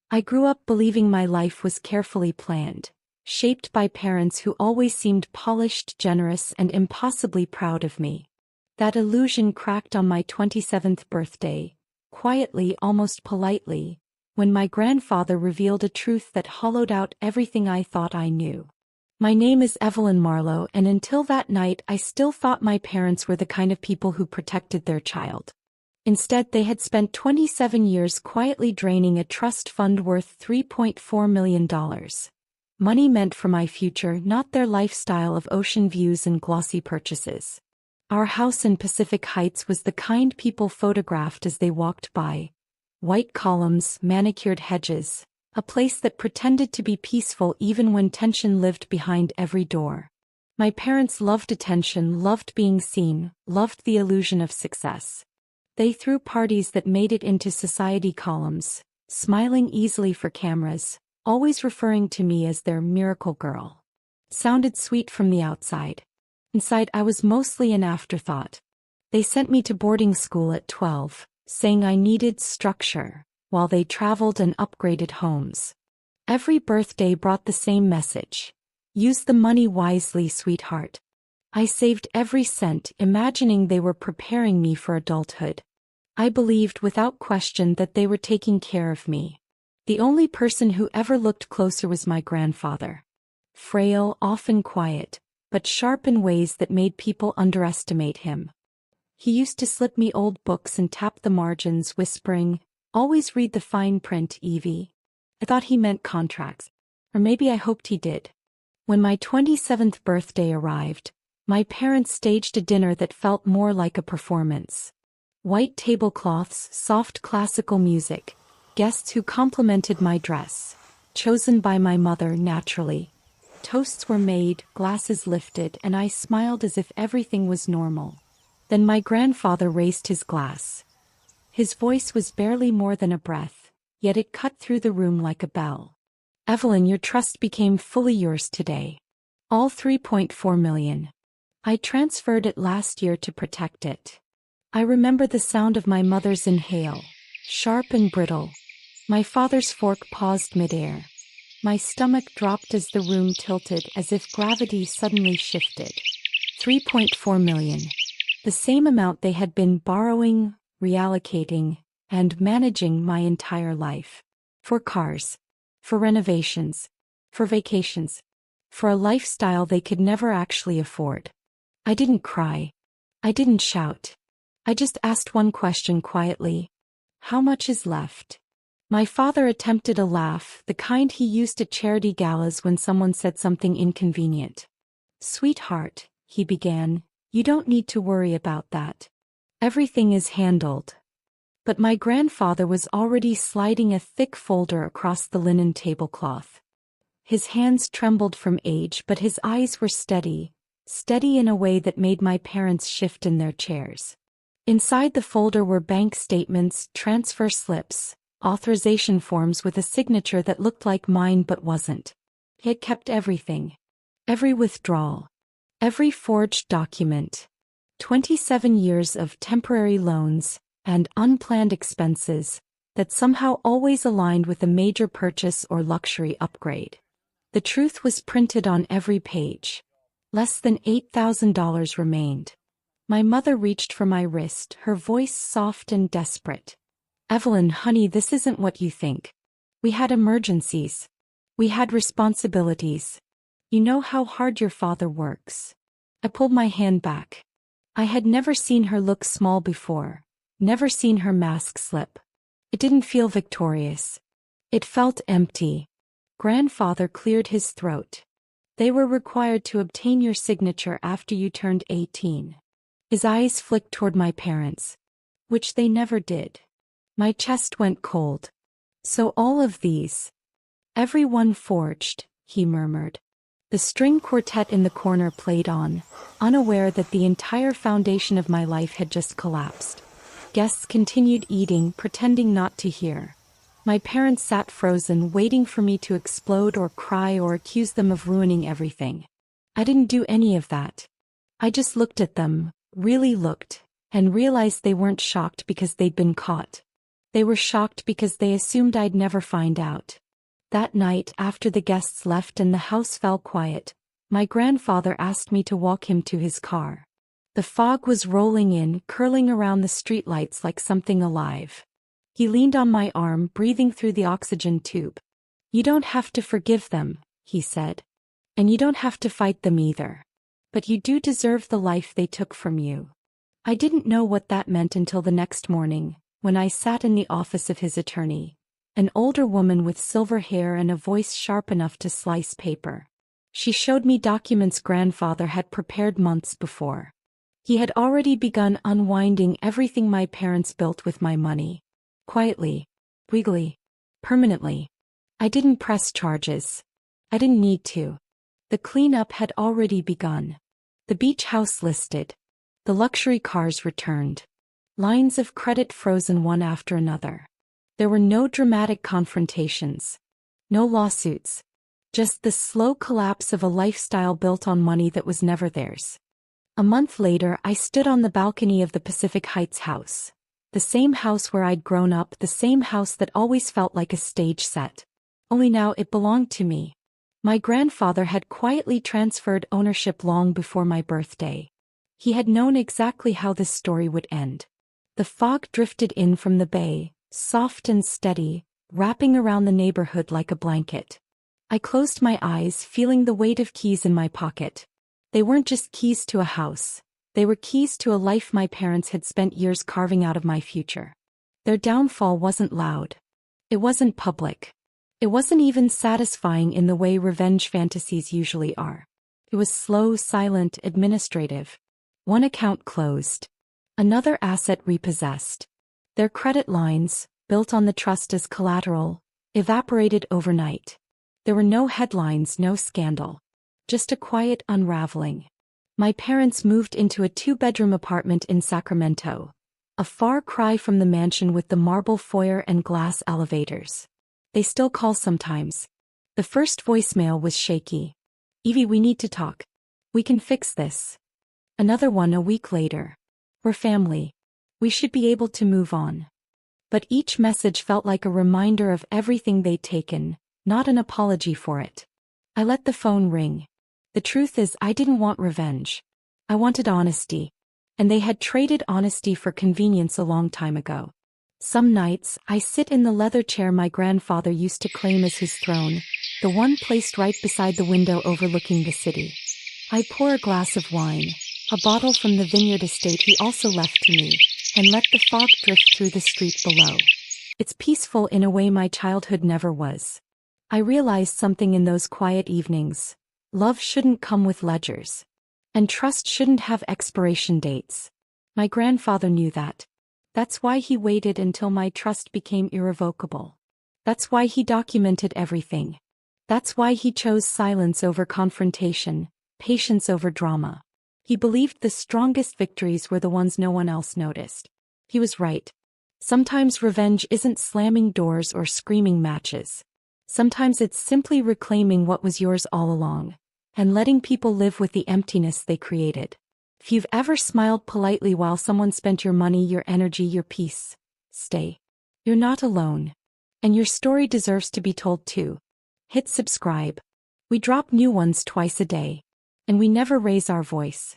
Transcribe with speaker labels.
Speaker 1: I grew up believing my life was carefully planned, shaped by parents who always seemed polished, generous, and impossibly proud of me. That illusion cracked on my 27th birthday, quietly, almost politely, when my grandfather revealed a truth that hollowed out everything I thought I knew. My name is Evelyn Marlowe, and until that night I still thought my parents were the kind of people who protected their child. Instead, they had spent 27 years quietly draining a trust fund worth $3.4 million. Money meant for my future, not their lifestyle of ocean views and glossy purchases. Our house in Pacific Heights was the kind people photographed as they walked by. White columns, manicured hedges, a place that pretended to be peaceful even when tension lived behind every door. My parents loved attention, loved being seen, loved the illusion of success. They threw parties that made it into society columns, smiling easily for cameras, always referring to me as their miracle girl. Sounded sweet from the outside. Inside, I was mostly an afterthought. They sent me to boarding school at 12, saying I needed structure, while they traveled and upgraded homes. Every birthday brought the same message. Use the money wisely, sweetheart. I saved every cent, imagining they were preparing me for adulthood. I believed without question that they were taking care of me. The only person who ever looked closer was my grandfather. Frail, often quiet, but sharp in ways that made people underestimate him. He used to slip me old books and tap the margins, whispering, "Always read the fine print, Evie." I thought he meant contracts. Or maybe I hoped he did. When my 27th birthday arrived, my parents staged a dinner that felt more like a performance. White tablecloths, soft classical music, guests who complimented my dress, chosen by my mother naturally. Toasts were made, glasses lifted, and I smiled as if everything was normal. Then my grandfather raised his glass. His voice was barely more than a breath, yet it cut through the room like a bell. "Evelyn, your trust became fully yours today. All $3.4 million. I transferred it last year to protect it." I remember the sound of my mother's inhale, sharp and brittle. My father's fork paused midair. My stomach dropped as the room tilted, as if gravity suddenly shifted. $3.4 million. The same amount they had been borrowing, reallocating, and managing my entire life. For cars. For renovations. For vacations. For a lifestyle they could never actually afford. I didn't cry. I didn't shout. I just asked one question quietly. How much is left? My father attempted a laugh, the kind he used at charity galas when someone said something inconvenient. "Sweetheart," he began, "you don't need to worry about that. Everything is handled." But my grandfather was already sliding a thick folder across the linen tablecloth. His hands trembled from age, but his eyes were steady, steady in a way that made my parents shift in their chairs. Inside the folder were bank statements, transfer slips, authorization forms with a signature that looked like mine but wasn't. He had kept everything. Every withdrawal. Every forged document. 27 years of temporary loans and unplanned expenses that somehow always aligned with a major purchase or luxury upgrade. The truth was printed on every page. Less than $8,000 remained. My mother reached for my wrist, her voice soft and desperate. "Evelyn, honey, this isn't what you think. We had emergencies. We had responsibilities. You know how hard your father works." I pulled my hand back. I had never seen her look small before, never seen her mask slip. It didn't feel victorious. It felt empty. Grandfather cleared his throat. "They were required to obtain your signature after you turned 18. His eyes flicked toward my parents. "Which they never did." My chest went cold. "So all of these. Every one forged," he murmured. The string quartet in the corner played on, unaware that the entire foundation of my life had just collapsed. Guests continued eating, pretending not to hear. My parents sat frozen, waiting for me to explode or cry or accuse them of ruining everything. I didn't do any of that. I just looked at them, really looked, and realized they weren't shocked because they'd been caught. They were shocked because they assumed I'd never find out. That night, after the guests left and the house fell quiet, my grandfather asked me to walk him to his car. The fog was rolling in, curling around the streetlights like something alive. He leaned on my arm, breathing through the oxygen tube. "You don't have to forgive them," he said. "And you don't have to fight them either. But you do deserve the life they took from you." I didn't know what that meant until the next morning, when I sat in the office of his attorney, an older woman with silver hair and a voice sharp enough to slice paper. She showed me documents grandfather had prepared months before. He had already begun unwinding everything my parents built with my money. Quietly, wiggly, permanently. I didn't press charges. I didn't need to. The cleanup had already begun. The beach house listed. The luxury cars returned. Lines of credit frozen one after another. There were no dramatic confrontations. No lawsuits. Just the slow collapse of a lifestyle built on money that was never theirs. A month later, I stood on the balcony of the Pacific Heights house. The same house where I'd grown up, the same house that always felt like a stage set. Only now it belonged to me. My grandfather had quietly transferred ownership long before my birthday. He had known exactly how this story would end. The fog drifted in from the bay, soft and steady, wrapping around the neighborhood like a blanket. I closed my eyes, feeling the weight of keys in my pocket. They weren't just keys to a house. They were keys to a life my parents had spent years carving out of my future. Their downfall wasn't loud. It wasn't public. It wasn't even satisfying in the way revenge fantasies usually are. It was slow, silent, administrative. One account closed. Another asset repossessed. Their credit lines, built on the trust as collateral, evaporated overnight. There were no headlines, no scandal. Just a quiet unraveling. My parents moved into a 2-bedroom apartment in Sacramento, a far cry from the mansion with the marble foyer and glass elevators. They still call sometimes. The first voicemail was shaky. "Evie, we need to talk. We can fix this." Another one a week later. "We're family. We should be able to move on." But each message felt like a reminder of everything they'd taken, not an apology for it. I let the phone ring. The truth is, I didn't want revenge. I wanted honesty. And they had traded honesty for convenience a long time ago. Some nights, I sit in the leather chair my grandfather used to claim as his throne, the one placed right beside the window overlooking the city. I pour a glass of wine, a bottle from the vineyard estate he also left to me, and let the fog drift through the street below. It's peaceful in a way my childhood never was. I realized something in those quiet evenings. Love shouldn't come with ledgers. And trust shouldn't have expiration dates. My grandfather knew that. That's why he waited until my trust became irrevocable. That's why he documented everything. That's why he chose silence over confrontation, patience over drama. He believed the strongest victories were the ones no one else noticed. He was right. Sometimes revenge isn't slamming doors or screaming matches. Sometimes it's simply reclaiming what was yours all along, and letting people live with the emptiness they created. If you've ever smiled politely while someone spent your money, your energy, your peace, stay. You're not alone. And your story deserves to be told too. Hit subscribe. We drop new ones twice a day. And we never raise our voice.